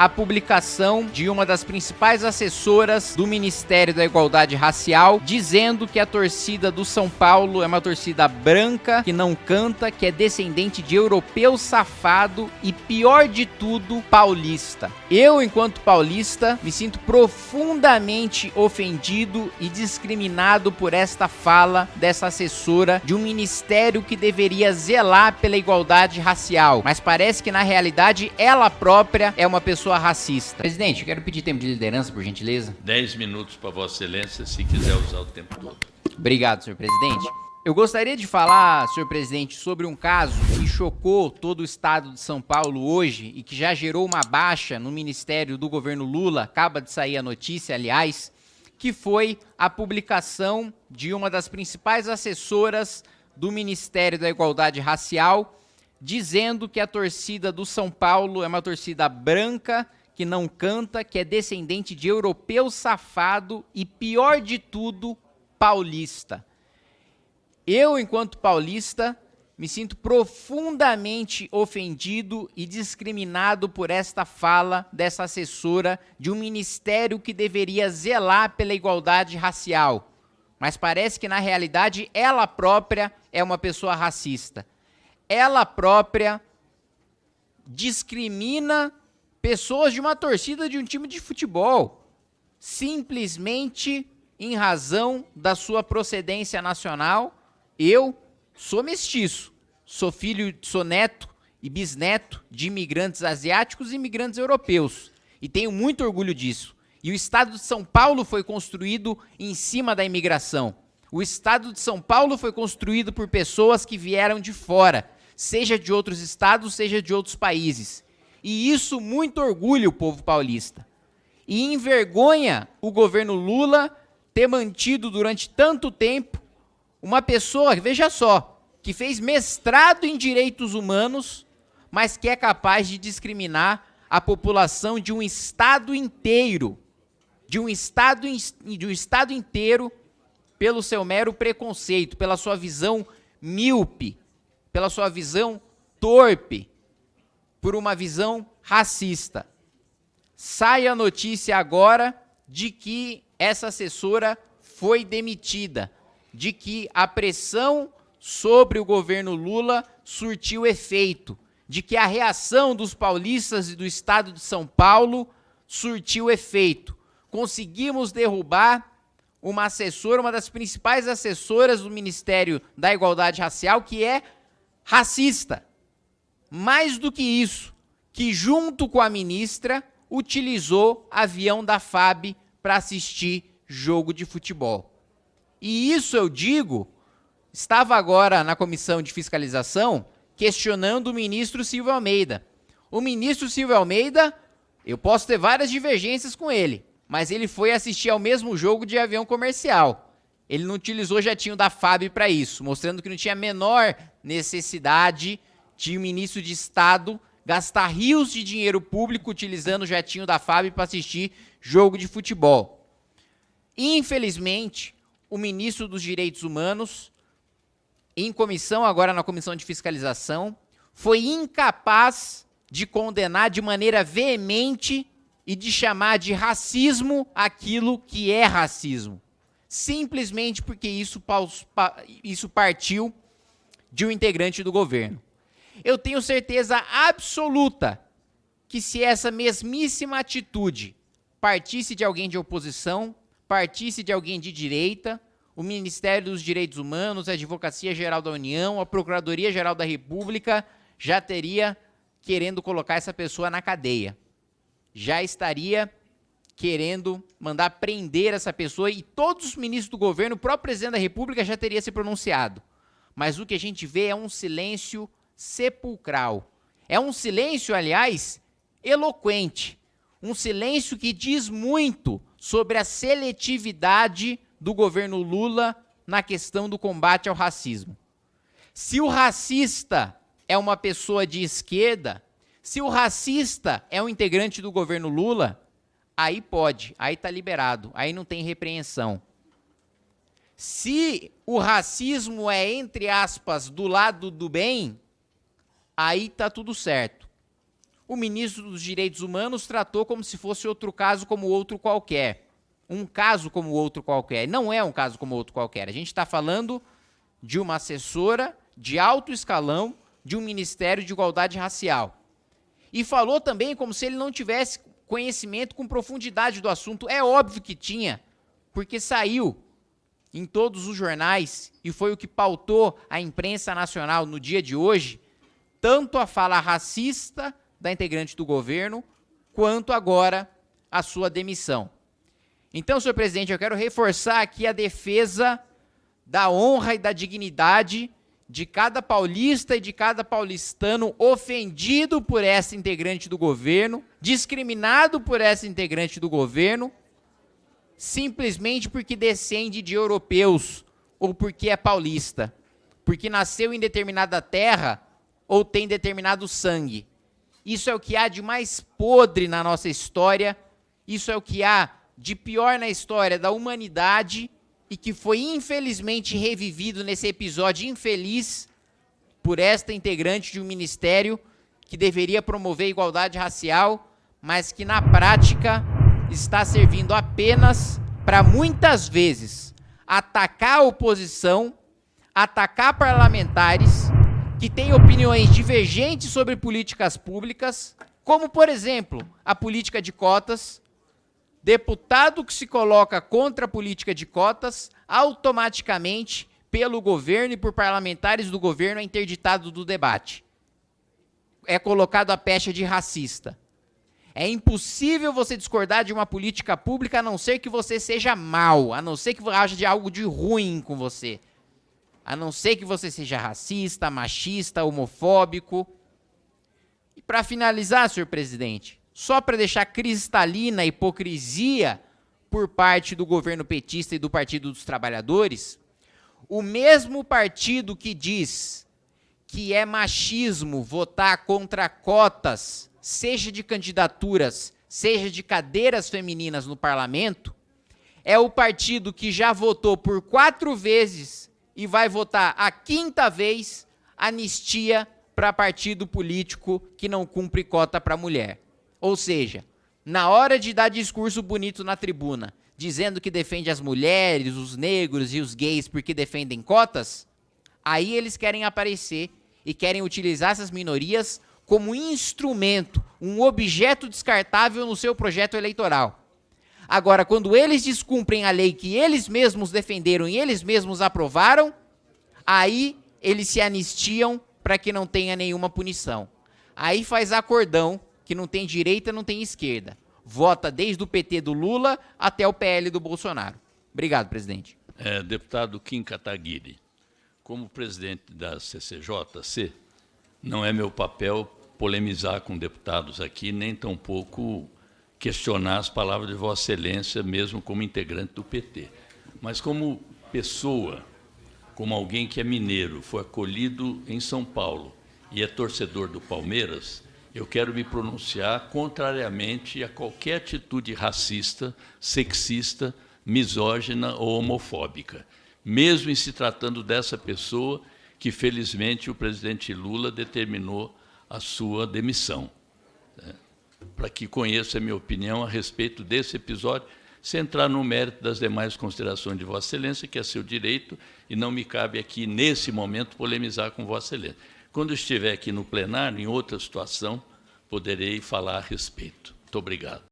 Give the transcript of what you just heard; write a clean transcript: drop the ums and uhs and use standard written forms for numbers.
a publicação de uma das principais assessoras do Ministério da Igualdade Racial, dizendo que a torcida do São Paulo é uma torcida branca, que não canta, que é descendente de europeu safado e, pior de tudo, paulista. Eu, enquanto paulista, me sinto profundamente ofendido e discriminado por esta fala dessa assessora de um ministério que deveria zelar pela igualdade racial, mas parece que na realidade ela própria é uma pessoa racista. Presidente, eu quero pedir tempo de liderança, por gentileza. 10 minutos para Vossa Excelência, se quiser usar o tempo todo. Obrigado, senhor presidente. Eu gostaria de falar, senhor presidente, sobre um caso que chocou todo o estado de São Paulo hoje e que já gerou uma baixa no ministério do governo Lula, acaba de sair a notícia, aliás, que foi a publicação de uma das principais assessoras do Ministério da Igualdade Racial, dizendo que a torcida do São Paulo é uma torcida branca, que não canta, que é descendente de europeu safado e, pior de tudo, paulista. Eu, enquanto paulista, me sinto profundamente ofendido e discriminado por esta fala dessa assessora de um ministério que deveria zelar pela igualdade racial, mas parece que na realidade ela própria é uma pessoa racista. Ela própria discrimina pessoas de uma torcida de um time de futebol, simplesmente em razão da sua procedência nacional. Eu sou mestiço, sou neto e bisneto de imigrantes asiáticos e imigrantes europeus, e tenho muito orgulho disso. E o estado de São Paulo foi construído em cima da imigração. O estado de São Paulo foi construído por pessoas que vieram de fora, seja de outros estados, seja de outros países. E isso muito orgulha o povo paulista. E envergonha o governo Lula ter mantido durante tanto tempo uma pessoa, veja só, que fez mestrado em direitos humanos, mas que é capaz de discriminar a população de um estado inteiro, pelo seu mero preconceito, pela sua visão míope, pela sua visão torpe, por uma visão racista. Sai a notícia agora de que essa assessora foi demitida, de que a pressão sobre o governo Lula surtiu efeito, de que a reação dos paulistas e do estado de São Paulo surtiu efeito. Conseguimos derrubar uma assessora, uma das principais assessoras do Ministério da Igualdade Racial, que é racista. Mais do que isso, que junto com a ministra utilizou avião da FAB para assistir jogo de futebol. E isso eu digo, estava agora na comissão de fiscalização questionando o ministro Silvio Almeida. O ministro Silvio Almeida, eu posso ter várias divergências com ele, mas ele foi assistir ao mesmo jogo de avião comercial. Ele não utilizou jatinho da FAB para isso, mostrando que não tinha a menor necessidade de um ministro de Estado gastar rios de dinheiro público utilizando o jatinho da FAB para assistir jogo de futebol. Infelizmente, o ministro dos Direitos Humanos, em comissão, agora na comissão de fiscalização, foi incapaz de condenar de maneira veemente e de chamar de racismo aquilo que é racismo. Simplesmente porque isso partiu de um integrante do governo. Eu tenho certeza absoluta que se essa mesmíssima atitude partisse de alguém de oposição, partisse de alguém de direita, o Ministério dos Direitos Humanos, a Advocacia Geral da União, a Procuradoria Geral da República já teria querendo colocar essa pessoa na cadeia. Já estaria querendo mandar prender essa pessoa e todos os ministros do governo, o próprio presidente da República já teria se pronunciado. Mas o que a gente vê é um silêncio sepulcral. É um silêncio, aliás, eloquente. Um silêncio que diz muito sobre a seletividade do governo Lula na questão do combate ao racismo. Se o racista é uma pessoa de esquerda, se o racista é um integrante do governo Lula, aí pode, aí está liberado, aí não tem repreensão. Se o racismo é, entre aspas, do lado do bem, aí está tudo certo. o ministro dos Direitos Humanos tratou como se fosse outro caso como outro qualquer. Um caso como outro qualquer. Não é um caso como outro qualquer. A gente está falando de uma assessora de alto escalão de um Ministério de Igualdade Racial. E falou também como se ele não tivesse conhecimento com profundidade do assunto. É óbvio que tinha, porque saiu em todos os jornais e foi o que pautou a imprensa nacional no dia de hoje, tanto a fala racista da integrante do governo, quanto agora a sua demissão. Então, senhor presidente, eu quero reforçar aqui a defesa da honra e da dignidade de cada paulista e de cada paulistano ofendido por essa integrante do governo, discriminado por essa integrante do governo, simplesmente porque descende de europeus ou porque é paulista, porque nasceu em determinada terra ou tem determinado sangue. Isso é o que há de mais podre na nossa história, isso é o que há de pior na história da humanidade e que foi infelizmente revivido nesse episódio infeliz por esta integrante de um ministério que deveria promover a igualdade racial, mas que na prática está servindo apenas para muitas vezes atacar a oposição, atacar parlamentares que têm opiniões divergentes sobre políticas públicas, como, por exemplo, a política de cotas. Deputado que se coloca contra a política de cotas, automaticamente, pelo governo e por parlamentares do governo, é interditado do debate. É colocado a pecha de racista. É impossível você discordar de uma política pública a não ser que você seja mau, a não ser que haja de algo de ruim com você. A não ser que você seja racista, machista, homofóbico. E para finalizar, senhor presidente, só para deixar cristalina a hipocrisia por parte do governo petista e do Partido dos Trabalhadores, o mesmo partido que diz que é machismo votar contra cotas, seja de candidaturas, seja de cadeiras femininas no parlamento, é o partido que já votou por 4 vezes e vai votar a 5ª vez anistia para partido político que não cumpre cota para mulher. Ou seja, na hora de dar discurso bonito na tribuna, dizendo que defende as mulheres, os negros e os gays porque defendem cotas, aí eles querem aparecer e querem utilizar essas minorias como instrumento, um objeto descartável no seu projeto eleitoral. Agora, quando eles descumprem a lei que eles mesmos defenderam e eles mesmos aprovaram, aí eles se anistiam para que não tenha nenhuma punição. Aí faz acordão que não tem direita, não tem esquerda. Vota desde o PT do Lula até o PL do Bolsonaro. Obrigado, presidente. Deputado Kim Kataguiri, como presidente da CCJC, não é meu papel polemizar com deputados aqui, nem tampouco questionar as palavras de Vossa Excelência, mesmo como integrante do PT. Mas como pessoa, como alguém que é mineiro, foi acolhido em São Paulo e é torcedor do Palmeiras, eu quero me pronunciar contrariamente a qualquer atitude racista, sexista, misógina ou homofóbica, mesmo em se tratando dessa pessoa que, felizmente, o presidente Lula determinou a sua demissão. Para que conheça a minha opinião a respeito desse episódio, sem entrar no mérito das demais considerações de Vossa Excelência, que é seu direito, e não me cabe aqui, nesse momento, polemizar com Vossa Excelência. Quando estiver aqui no plenário, em outra situação, poderei falar a respeito. Muito obrigado.